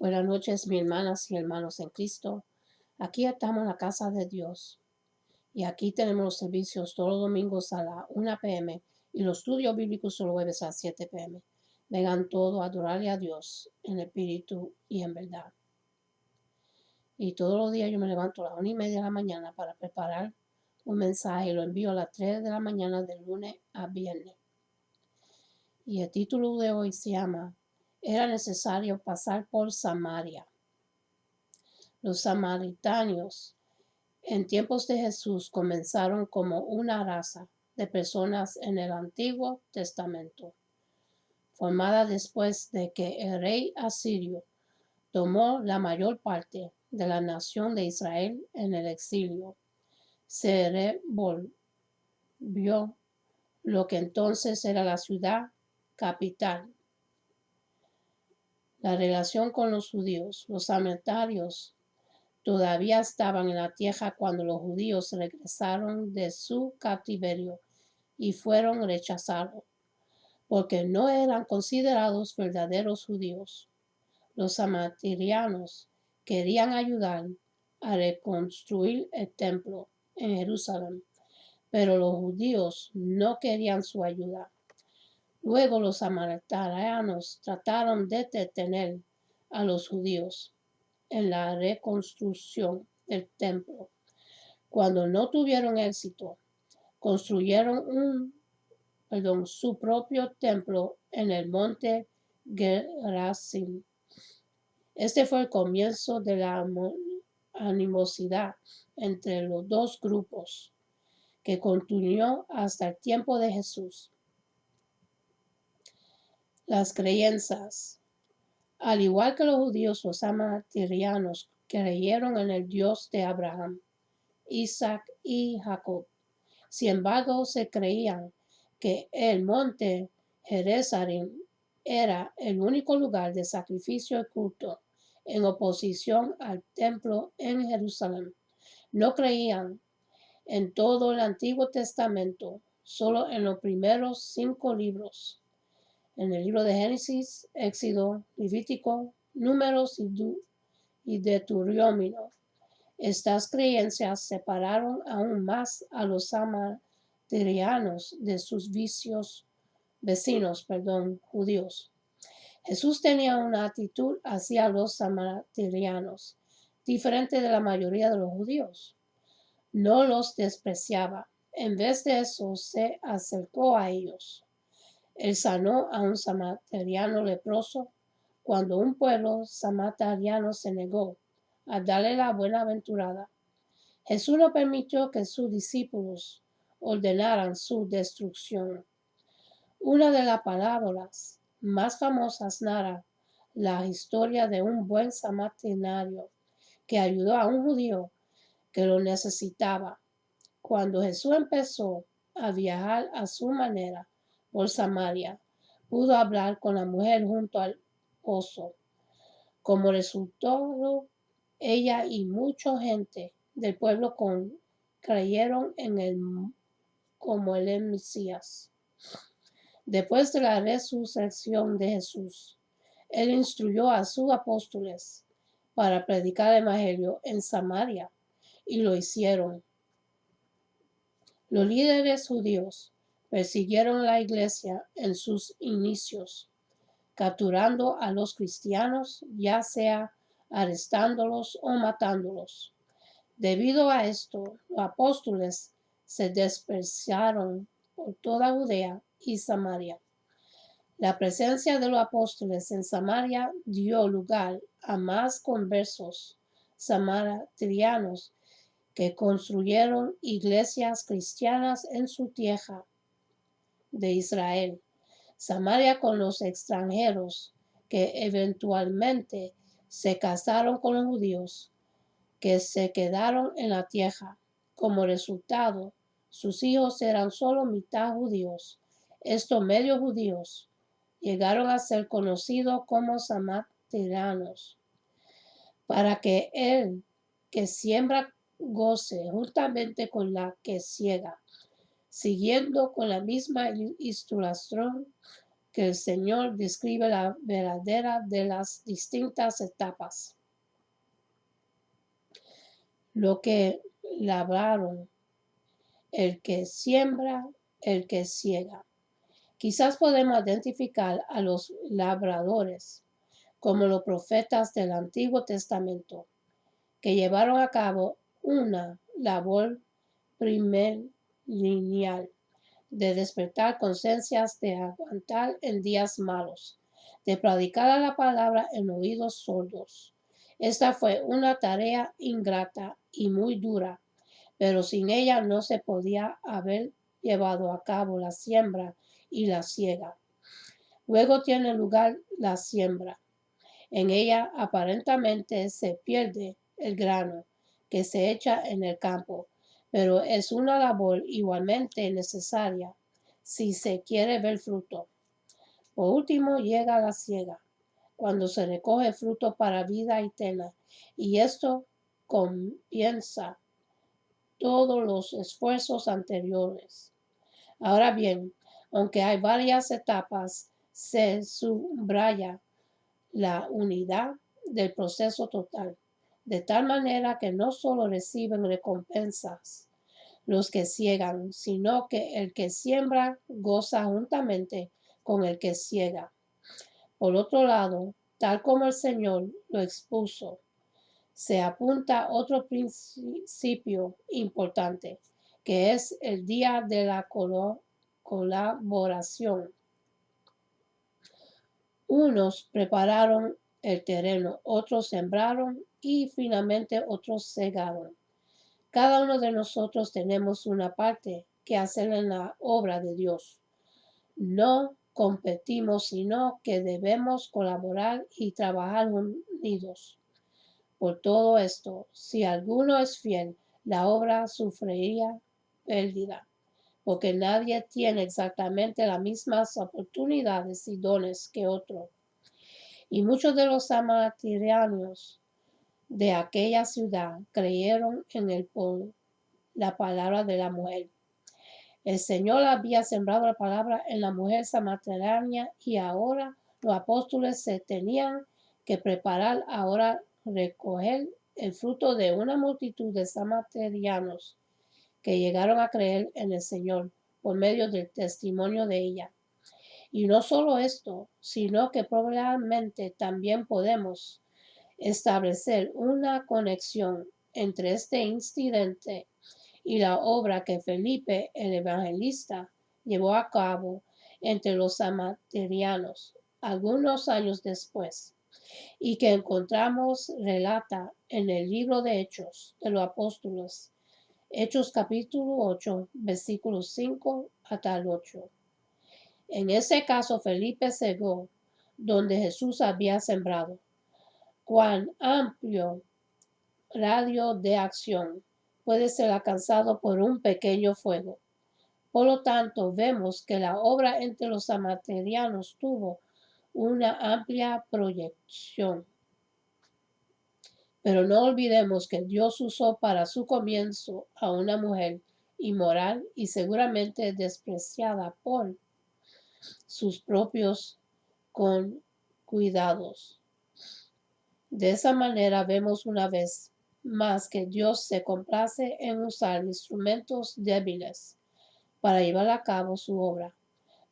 Buenas noches, mis hermanas y hermanos en Cristo. Aquí estamos en la casa de Dios y aquí tenemos los servicios todos los domingos a las 1 p.m. y los estudios bíblicos los jueves a las 7 p.m. Vengan todos a adorarle a Dios en espíritu y en verdad. Y todos los días yo me levanto a las 1:30 de la mañana para preparar un mensaje y lo envío a las 3 de la mañana de lunes a viernes. Y el título de hoy se llama Era necesario pasar por Samaria. Los samaritanos en tiempos de Jesús comenzaron como una raza de personas en el Antiguo Testamento, formada después de que el rey asirio tomó la mayor parte de la nación de Israel en el exilio. Se revolvió lo que entonces era la ciudad capital. La relación con los judíos, los samaritanios, todavía estaban en la tierra cuando los judíos regresaron de su cautiverio y fueron rechazados, porque no eran considerados verdaderos judíos. Los samaritanios querían ayudar a reconstruir el templo en Jerusalén, pero los judíos no querían su ayuda. Luego los samaritanios trataron de detener a los judíos en la reconstrucción del templo. Cuando no tuvieron éxito, construyeron su propio templo en el monte Gerizim. Este fue el comienzo de la animosidad entre los dos grupos, que continuó hasta el tiempo de Jesús. Las creencias. Al igual que los judíos, los samaritanios creyeron en el Dios de Abraham, Isaac y Jacob. Sin embargo, se creían que el monte Gerizim era el único lugar de sacrificio y culto, en oposición al templo en Jerusalén. No creían en todo el Antiguo Testamento, solo en los primeros 5 libros. En el libro de Génesis, Éxodo, Levítico, Números y Deuteronomio. Estas creencias separaron aún más a los samaritanios de sus vecinos judíos. Jesús tenía una actitud hacia los samaritanios diferente de la mayoría de los judíos. No los despreciaba. En vez de eso, se acercó a ellos. Él sanó a un samaritano leproso cuando un pueblo samaritano se negó a darle la buenaventurada. Jesús no permitió que sus discípulos ordenaran su destrucción. Una de las palabras más famosas narra la historia de un buen samaritano que ayudó a un judío que lo necesitaba. Cuando Jesús empezó a viajar a su manera por Samaria, pudo hablar con la mujer junto al pozo. Como resultado, ella y mucha gente del pueblo creyeron en él como el Mesías. Después de la resurrección de Jesús, él instruyó a sus apóstoles para predicar el evangelio en Samaria, y lo hicieron. Los líderes judíos persiguieron la iglesia en sus inicios, capturando a los cristianos, ya sea arrestándolos o matándolos. Debido a esto, los apóstoles se dispersaron por toda Judea y Samaria. La presencia de los apóstoles en Samaria dio lugar a más conversos samaritanios que construyeron iglesias cristianas en su tierra de Israel. Samaria con los extranjeros que eventualmente se casaron con los judíos que se quedaron en la tierra. Como resultado, sus hijos eran solo mitad judíos. Estos medio judíos llegaron a ser conocidos como samaritanos. Para que el que siembra goce juntamente con la que ciega, siguiendo con la misma instrucción que el Señor describe la verdadera de las distintas etapas. Lo que labraron, el que siembra, el que ciega. Quizás podemos identificar a los labradores como los profetas del Antiguo Testamento, que llevaron a cabo una labor lineal de despertar conciencias, de aguantar en días malos, de predicar la palabra en oídos sordos. Esta fue una tarea ingrata y muy dura, pero sin ella no se podía haber llevado a cabo la siembra y la siega. Luego tiene lugar la siembra. En ella aparentemente se pierde el grano que se echa en el campo, pero es una labor igualmente necesaria si se quiere ver fruto. Por último llega la siega, cuando se recoge fruto para vida eterna, y esto compensa todos los esfuerzos anteriores. Ahora bien, aunque hay varias etapas, se subraya la unidad del proceso total, de tal manera que no solo reciben recompensas los que ciegan, sino que el que siembra goza juntamente con el que ciega. Por otro lado, tal como el Señor lo expuso, se apunta otro principio importante, que es el día de la colaboración. Unos prepararon el terreno, otros sembraron y finalmente otros cegaron. Cada uno de nosotros tenemos una parte que hacer en la obra de Dios. No competimos, sino que debemos colaborar y trabajar unidos. Por todo esto, si alguno es fiel, la obra sufriría pérdida, porque nadie tiene exactamente las mismas oportunidades y dones que otro. Y muchos de los samaritanios de aquella ciudad creyeron por la palabra de la mujer. El Señor había sembrado la palabra en la mujer samaritana y ahora los apóstoles se tenían que preparar ahora recoger el fruto de una multitud de samaritanios que llegaron a creer en el Señor por medio del testimonio de ella. Y no solo esto, sino que probablemente también podemos establecer una conexión entre este incidente y la obra que Felipe el evangelista llevó a cabo entre los samaritanios algunos años después, y que encontramos relata en el libro de Hechos de los Apóstoles, Hechos capítulo 8, versículos 5 hasta el 8. En ese caso, Felipe cegó donde Jesús había sembrado. Cuán amplio radio de acción puede ser alcanzado por un pequeño fuego. Por lo tanto, vemos que la obra entre los samaritanios tuvo una amplia proyección. Pero no olvidemos que Dios usó para su comienzo a una mujer inmoral y seguramente despreciada por sus propios cuidados. De esa manera vemos una vez más que Dios se complace en usar instrumentos débiles para llevar a cabo su obra.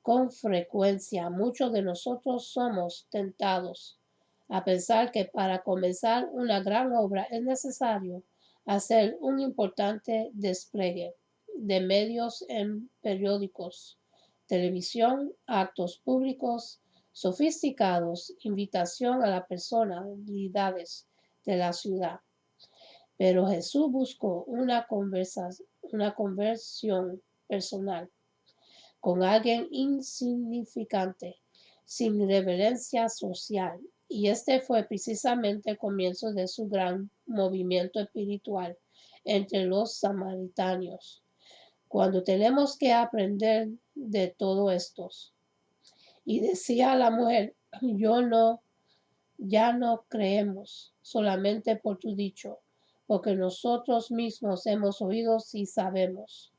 Con frecuencia muchos de nosotros somos tentados a pensar que para comenzar una gran obra es necesario hacer un importante despliegue de medios en periódicos, televisión, actos públicos sofisticados, invitación a las personalidades de la ciudad. Pero Jesús buscó una conversión personal con alguien insignificante, sin reverencia social, y este fue precisamente el comienzo de su gran movimiento espiritual entre los samaritanos. Cuando tenemos que aprender de todo esto. Y decía a la mujer, ya no creemos solamente por tu dicho, porque nosotros mismos hemos oído y sabemos.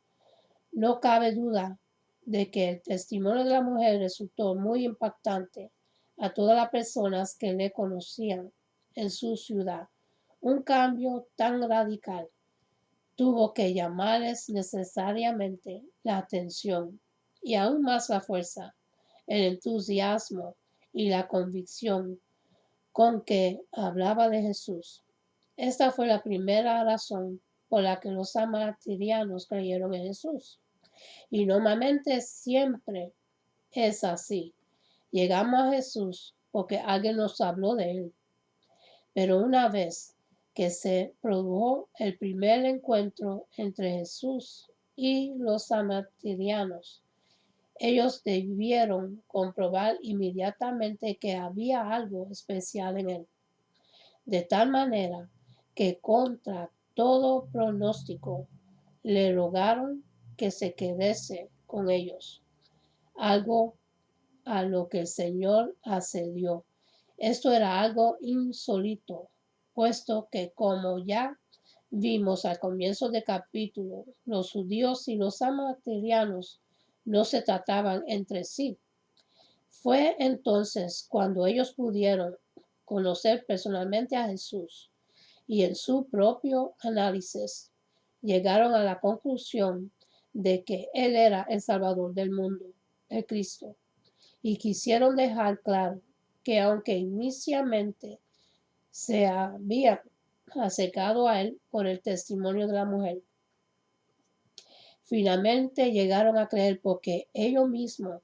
No cabe duda de que el testimonio de la mujer resultó muy impactante a todas las personas que le conocían en su ciudad. Un cambio tan radical tuvo que llamarles necesariamente la atención y aún más la fuerza, el entusiasmo y la convicción con que hablaba de Jesús. Esta fue la primera razón por la que los samaritanios creyeron en Jesús. Y normalmente siempre es así. Llegamos a Jesús porque alguien nos habló de él. Pero una vez que se produjo el primer encuentro entre Jesús y los samaritanios, ellos debieron comprobar inmediatamente que había algo especial en él, de tal manera que contra todo pronóstico le rogaron que se quedase con ellos, algo a lo que el Señor accedió. Esto era algo insólito, puesto que, como ya vimos al comienzo del capítulo, los judíos y los samaritanios no se trataban entre sí. Fue entonces cuando ellos pudieron conocer personalmente a Jesús y en su propio análisis llegaron a la conclusión de que Él era el Salvador del mundo, el Cristo, y quisieron dejar claro que aunque inicialmente se habían acercado a Él por el testimonio de la mujer, finalmente llegaron a creer porque ellos mismos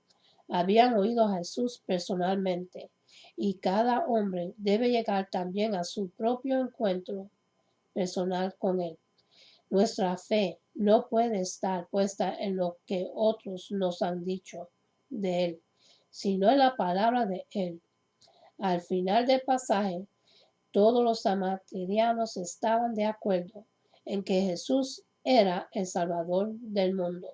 habían oído a Jesús personalmente, y cada hombre debe llegar también a su propio encuentro personal con Él. Nuestra fe no puede estar puesta en lo que otros nos han dicho de Él, sino en la palabra de Él. Al final del pasaje, todos los samaritanios estaban de acuerdo en que Jesús era el Salvador del mundo.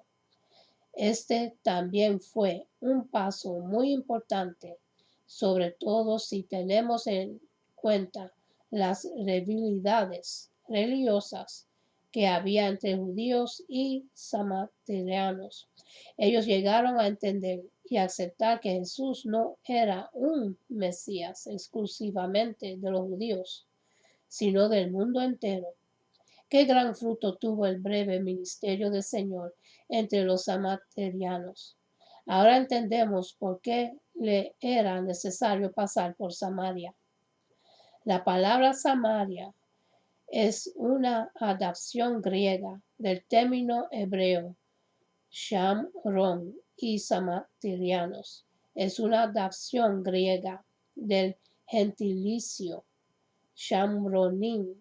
Este también fue un paso muy importante, sobre todo si tenemos en cuenta las rivalidades religiosas que había entre judíos y samaritanios. Ellos llegaron a entender y aceptar que Jesús no era un Mesías exclusivamente de los judíos, sino del mundo entero. Qué gran fruto tuvo el breve ministerio del Señor entre los samaritanios. Ahora entendemos por qué le era necesario pasar por Samaria. La palabra Samaria es una adaptación griega del término hebreo Shamron y samaritanios. Es una adaptación griega del gentilicio Shamronim,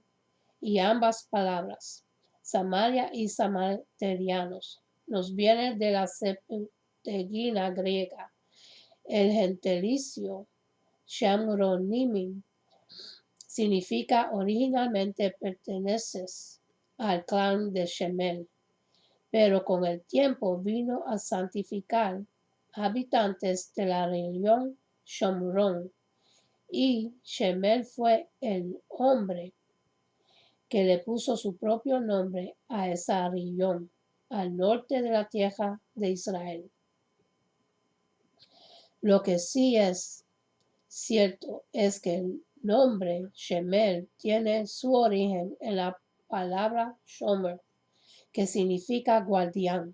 y ambas palabras, Samaria y samaritanios, nos vienen de la Septuaginta griega. El gentilicio Shamronim significa originalmente perteneces al clan de Shemel, pero con el tiempo vino a santificar habitantes de la región Shomron, y Shemel fue el hombre que le puso su propio nombre a esa región, al norte de la tierra de Israel. Lo que sí es cierto es que el nombre Shemel tiene su origen en la palabra Shomer, que significa guardián.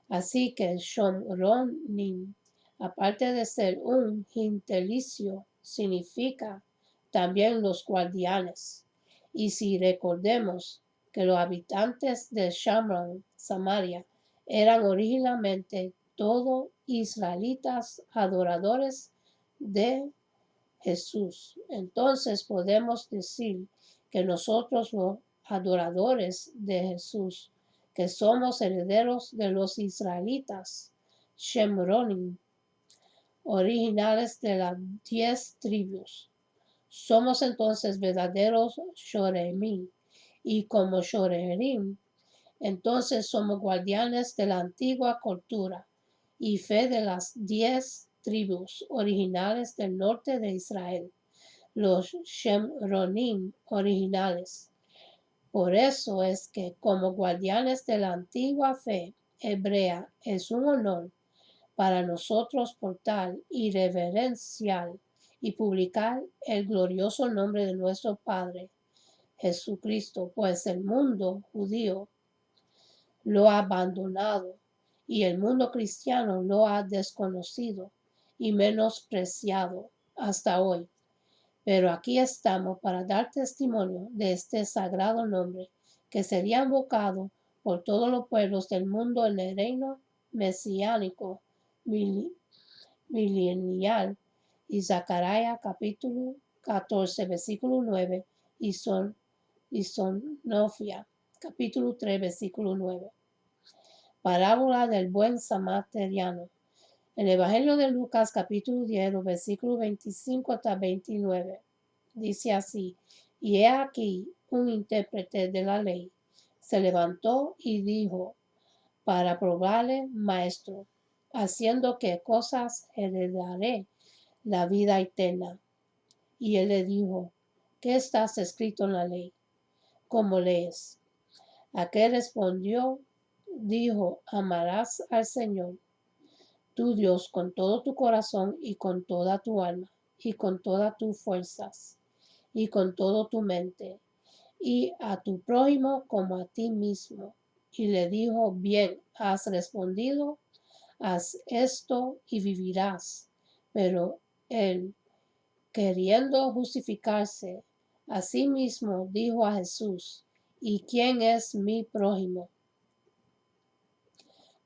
Así que Shomronim, aparte de ser un gentilicio, significa también los guardianes. Y si recordemos que los habitantes de Shamron, Samaria, eran originalmente todos israelitas adoradores de Jesús, entonces podemos decir que nosotros los adoradores de Jesús, que somos herederos de los israelitas, Shemronim, originales de las 10 tribus, somos entonces verdaderos Shoremim, y como Shoremim, entonces somos guardianes de la antigua cultura y fe de las 10 tribus originales del norte de Israel, los Shemronim originales. Por eso es que como guardianes de la antigua fe hebrea es un honor para nosotros portar y reverenciar y publicar el glorioso nombre de nuestro Padre Jesucristo, pues el mundo judío lo ha abandonado y el mundo cristiano lo ha desconocido y menospreciado hasta hoy. Pero aquí estamos para dar testimonio de este sagrado nombre que sería invocado por todos los pueblos del mundo en el reino mesiánico milenial. Y Zacarías capítulo 14, versículo 9 y Sonofia capítulo 3, versículo 9. Parábola del buen samaritano. El Evangelio de Lucas capítulo 10, versículo 25 hasta 29. Dice así, y he aquí un intérprete de la ley se levantó y dijo para probarle, maestro, haciendo qué cosas heredaré la vida eterna. Y él le dijo, ¿qué está escrito en la ley? ¿Cómo lees? Aquel respondió, dijo, amarás al Señor tu Dios con todo tu corazón y con toda tu alma y con todas tus fuerzas y con toda tu mente y a tu prójimo como a ti mismo. Y le dijo, bien, has respondido, haz esto y vivirás. Pero él, queriendo justificarse a sí mismo, dijo a Jesús, ¿y quién es mi prójimo?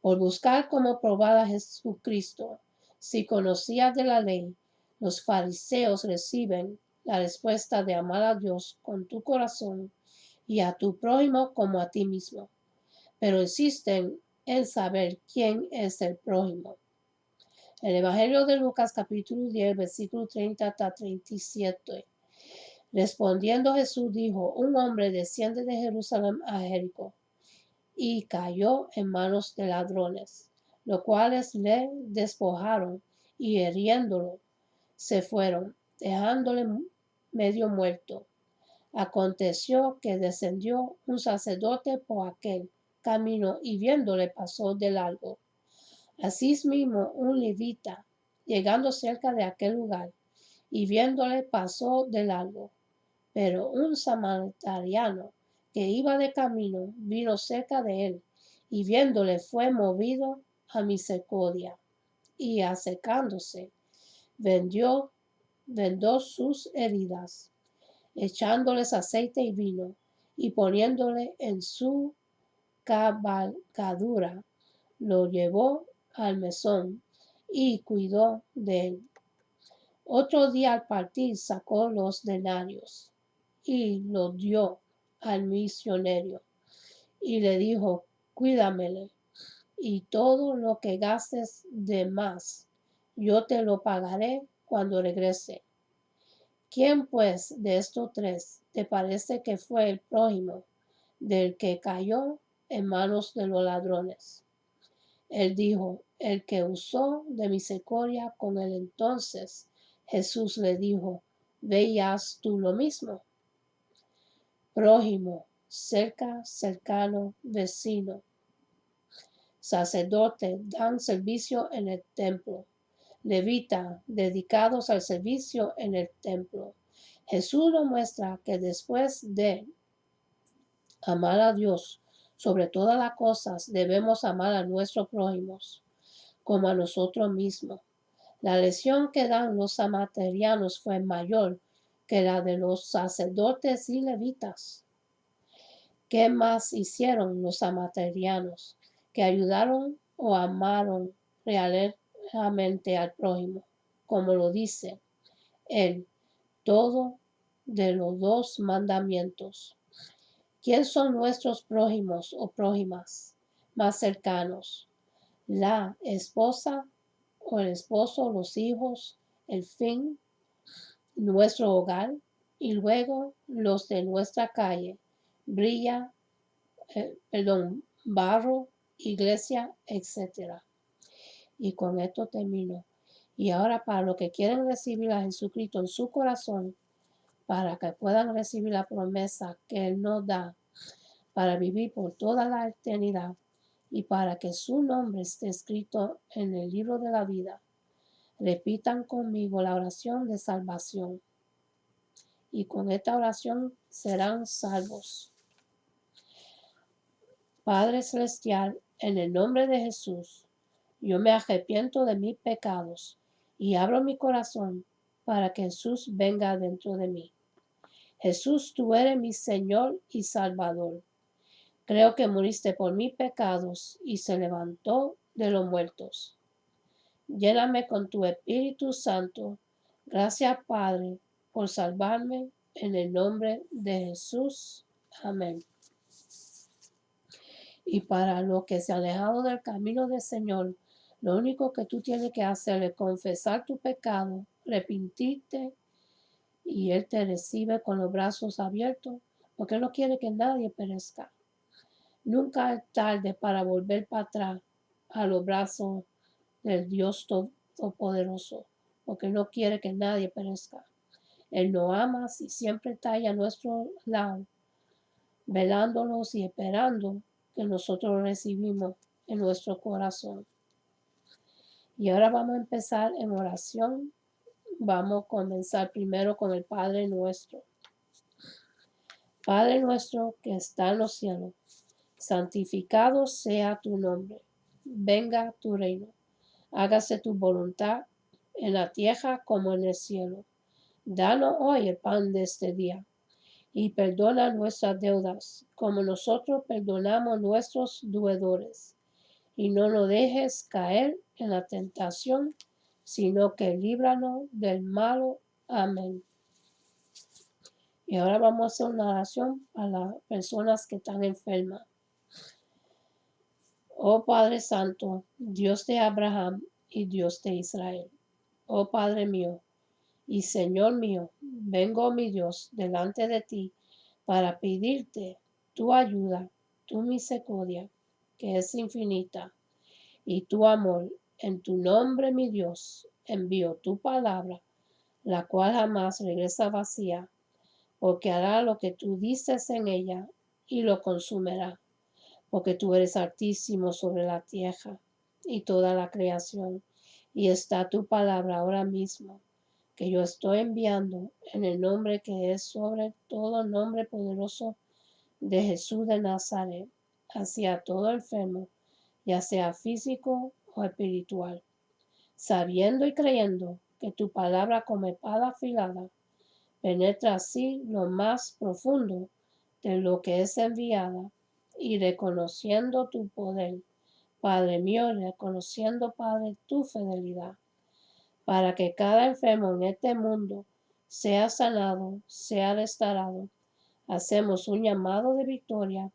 Por buscar cómo probar a Jesucristo, si conocía de la ley, los fariseos reciben la respuesta de amar a Dios con tu corazón y a tu prójimo como a ti mismo, pero insisten en saber quién es el prójimo. El Evangelio de Lucas capítulo 10, versículo 30 hasta 37. Respondiendo Jesús dijo, un hombre desciende de Jerusalén a Jericó y cayó en manos de ladrones, los cuales le despojaron y hiriéndolo se fueron, dejándole medio muerto. Aconteció que descendió un sacerdote por aquel camino y viéndole pasó de largo. Asimismo un levita, llegando cerca de aquel lugar y viéndole pasó de largo. Pero un samaritano que iba de camino vino cerca de él y viéndole fue movido a misericordia y acercándose vendó sus heridas, echándoles aceite y vino y poniéndole en su cabalgadura, lo llevó al mesón y cuidó de él. Otro día al partir sacó los denarios y los dio al misionero y le dijo, cuídamele y todo lo que gastes de más, yo te lo pagaré cuando regrese. ¿Quién pues de estos tres te parece que fue el prójimo del que cayó en manos de los ladrones? Él dijo, el que usó de misericordia con él. Entonces Jesús le dijo, ¿veías tú lo mismo? Prójimo, cerca, cercano, vecino, sacerdote, dan servicio en el templo. Levita, dedicados al servicio en el templo. Jesús nos muestra que después de amar a Dios sobre todas las cosas, debemos amar a nuestros prójimos como a nosotros mismos. La lección que dan los samaritanianos fue mayor que la de los sacerdotes y levitas. ¿Qué más hicieron los samaritanianos? Que ayudaron o amaron realmente al prójimo, como lo dice el todo de los dos mandamientos. ¿Quién son nuestros prójimos o prójimas más cercanos? La esposa o el esposo, los hijos, el fin, nuestro hogar y luego los de nuestra calle, barro, iglesia, etc. Y con esto termino. Y ahora para los que quieren recibir a Jesucristo en su corazón, para que puedan recibir la promesa que Él nos da para vivir por toda la eternidad y para que su nombre esté escrito en el libro de la vida. Repitan conmigo la oración de salvación y con esta oración serán salvos. Padre Celestial, en el nombre de Jesús, yo me arrepiento de mis pecados y abro mi corazón para que Jesús venga dentro de mí. Jesús, tú eres mi Señor y Salvador. Creo que moriste por mis pecados y se levantó de los muertos. Lléname con tu Espíritu Santo. Gracias, Padre, por salvarme en el nombre de Jesús. Amén. Y para los que se han alejado del camino del Señor, lo único que tú tienes que hacer es confesar tu pecado, arrepentirte y Él te recibe con los brazos abiertos, porque no quiere que nadie perezca. Nunca es tarde para volver para atrás a los brazos del Dios Todopoderoso, porque no quiere que nadie perezca. Él nos ama y siempre está ahí a nuestro lado, velándonos y esperando que nosotros lo recibimos en nuestro corazón. Y ahora vamos a empezar en oración. Vamos a comenzar primero con el Padre nuestro. Padre nuestro que está en los cielos, santificado sea tu nombre. Venga tu reino. Hágase tu voluntad en la tierra como en el cielo. Danos hoy el pan de este día y perdona nuestras deudas, como nosotros perdonamos nuestros deudores. Y no nos dejes caer en la tentación, sino que líbranos del malo. Amén. Y ahora vamos a hacer una oración para las personas que están enfermas. Oh Padre Santo, Dios de Abraham y Dios de Israel. Oh Padre mío y Señor mío, vengo, mi Dios, delante de ti para pedirte tu ayuda, tu misericordia, que es infinita, y tu amor. En tu nombre, mi Dios, envío tu palabra, la cual jamás regresa vacía, porque hará lo que tú dices en ella y lo consumirá, porque tú eres altísimo sobre la tierra y toda la creación, y está tu palabra ahora mismo, que yo estoy enviando en el nombre que es sobre todo nombre poderoso de Jesús de Nazaret, hacia todo enfermo, ya sea físico o espiritual, sabiendo y creyendo que tu palabra como espada afilada penetra así lo más profundo de lo que es enviada, y reconociendo tu poder, Padre mío, reconociendo, Padre, tu fidelidad, para que cada enfermo en este mundo sea sanado, sea restaurado. Hacemos un llamado de victoria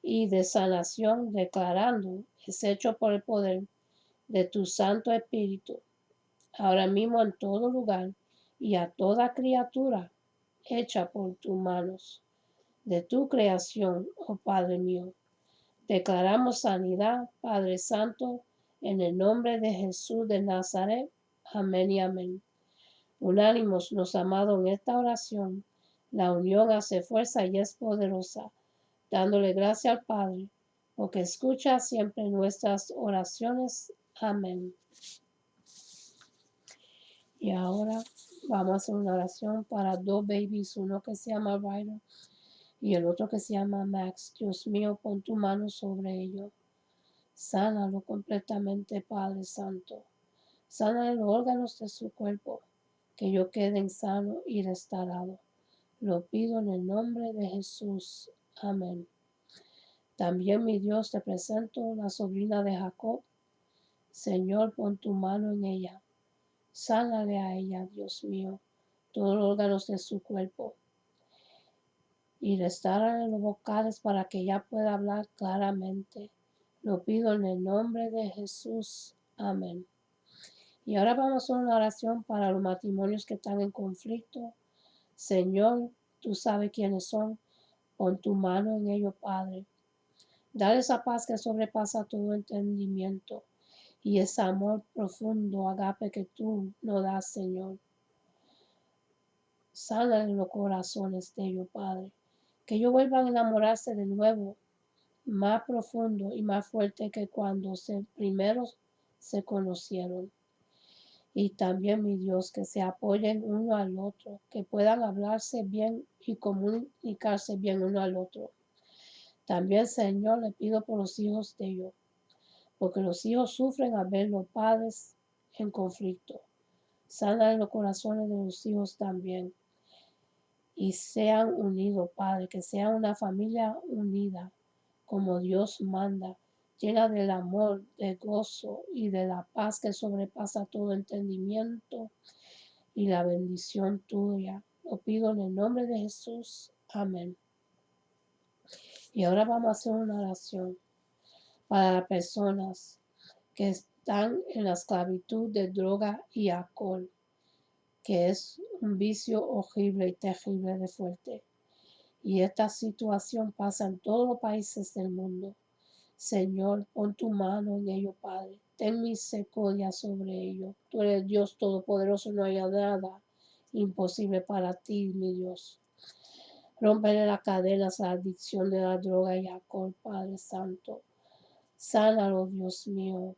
y de sanación, declarando, es hecho por el poder de tu Santo Espíritu, ahora mismo en todo lugar y a toda criatura hecha por tus manos, de tu creación, oh Padre mío. Declaramos sanidad, Padre Santo, en el nombre de Jesús de Nazaret. Amén y amén. Unánimos los amados en esta oración. La unión hace fuerza y es poderosa, dándole gracias al Padre, porque escucha siempre nuestras oraciones. Amén. Y ahora vamos a hacer una oración para dos babies, uno que se llama Ryder y el otro que se llama Max. Dios mío, pon tu mano sobre ellos. Sánalo completamente, Padre Santo. Sana los órganos de su cuerpo, que ellos queden sanos y restaurados. Lo pido en el nombre de Jesús. Amén. También, mi Dios, te presento la sobrina de Jacob. Señor, pon tu mano en ella. Sánale a ella, Dios mío, todos los órganos de su cuerpo. Y restaurale los vocales para que ella pueda hablar claramente. Lo pido en el nombre de Jesús. Amén. Y ahora vamos a hacer una oración para los matrimonios que están en conflicto. Señor, tú sabes quiénes son. Pon tu mano en ellos, Padre. Dale esa paz que sobrepasa todo entendimiento y ese amor profundo, agape que tú nos das, Señor. Sana en los corazones de ellos, Padre. Que ellos vuelvan a enamorarse de nuevo más profundo y más fuerte que cuando primero se conocieron. Y también, mi Dios, que se apoyen uno al otro, que puedan hablarse bien y comunicarse bien uno al otro. También, Señor, le pido por los hijos de ellos, porque los hijos sufren al ver los padres en conflicto. Sana en los corazones de los hijos también. Y sean unidos, Padre, que sean una familia unida, como Dios manda, llena del amor, del gozo y de la paz que sobrepasa todo entendimiento y la bendición tuya. Lo pido en el nombre de Jesús. Amén. Y ahora vamos a hacer una oración para las personas que están en la esclavitud de droga y alcohol, que es un vicio horrible y terrible de fuerte. Y esta situación pasa en todos los países del mundo. Señor, pon tu mano en ellos, Padre. Ten misericordia sobre ellos. Tú eres Dios Todopoderoso, no hay nada imposible para ti, mi Dios. Romper las cadenas, la adicción de la droga y alcohol, Padre Santo. Sánalo, Dios mío.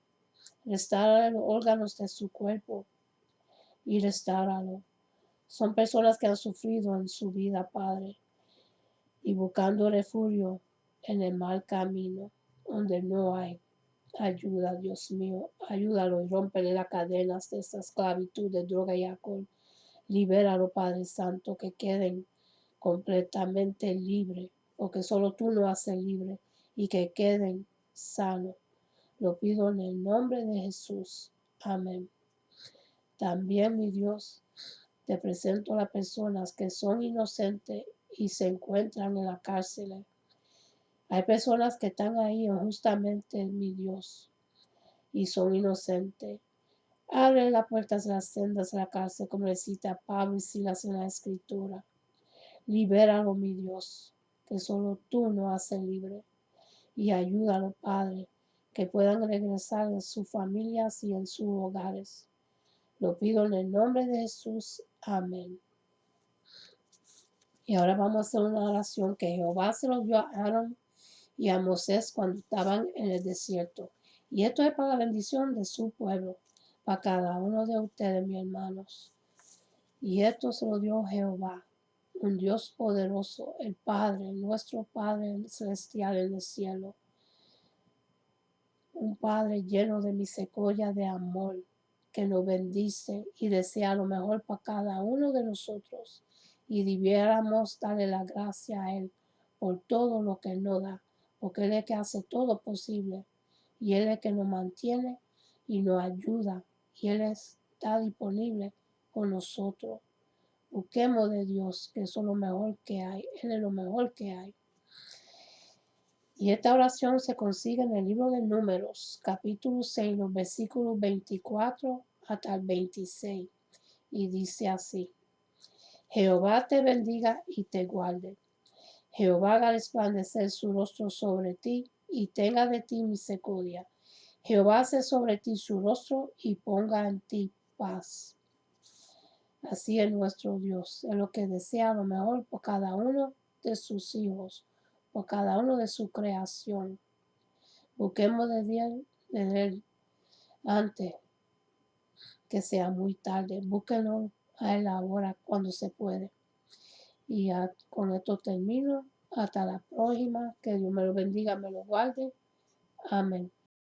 Restaura los órganos de su cuerpo y restauralo. Son personas que han sufrido en su vida, Padre, y buscando refugio en el mal camino, donde no hay ayuda, Dios mío. Ayúdalo y rómpele las cadenas de esta esclavitud de droga y alcohol. Libéralo, Padre Santo, que queden completamente libres, porque solo tú lo haces libre, y que queden sanos. Lo pido en el nombre de Jesús. Amén. También, mi Dios, te presento a las personas que son inocentes y se encuentran en la cárcel. Hay personas que están ahí injustamente, mi Dios, y son inocentes. Abre las puertas de las sendas de la cárcel, como recita Pablo y Silas en la Escritura. Libéralo, mi Dios, que solo tú nos haces libre. Y ayúdalo, Padre, que puedan regresar en sus familias y en sus hogares. Lo pido en el nombre de Jesús. Amén. Y ahora vamos a hacer una oración que Jehová se lo dio a Aarón y a Moisés cuando estaban en el desierto. Y esto es para la bendición de su pueblo, para cada uno de ustedes, mis hermanos. Y esto se lo dio Jehová, un Dios poderoso, el Padre, nuestro Padre celestial en el cielo. Un Padre lleno de misericordia, de amor, que nos bendice y desea lo mejor para cada uno de nosotros. Y debiéramos darle la gracia a Él por todo lo que Él nos da, porque Él es el que hace todo posible. Y Él es el que nos mantiene y nos ayuda. Y Él está disponible con nosotros. Busquemos de Dios, que eso es lo mejor que hay. Él es lo mejor que hay. Y esta oración se consigue en el libro de Números, capítulo 6, los versículos 24 hasta el 26. Y dice así: Jehová te bendiga y te guarde. Jehová haga resplandecer su rostro sobre ti y tenga de ti misericordia. Jehová hace sobre ti su rostro y ponga en ti paz. Así es nuestro Dios, es lo que desea lo mejor por cada uno de sus hijos, por cada uno de su creación. Busquemos de Él antes que sea muy tarde. Búsquenlo a Él ahora cuando se puede. Y con esto termino. Hasta la próxima. Que Dios me lo bendiga, me lo guarde. Amén.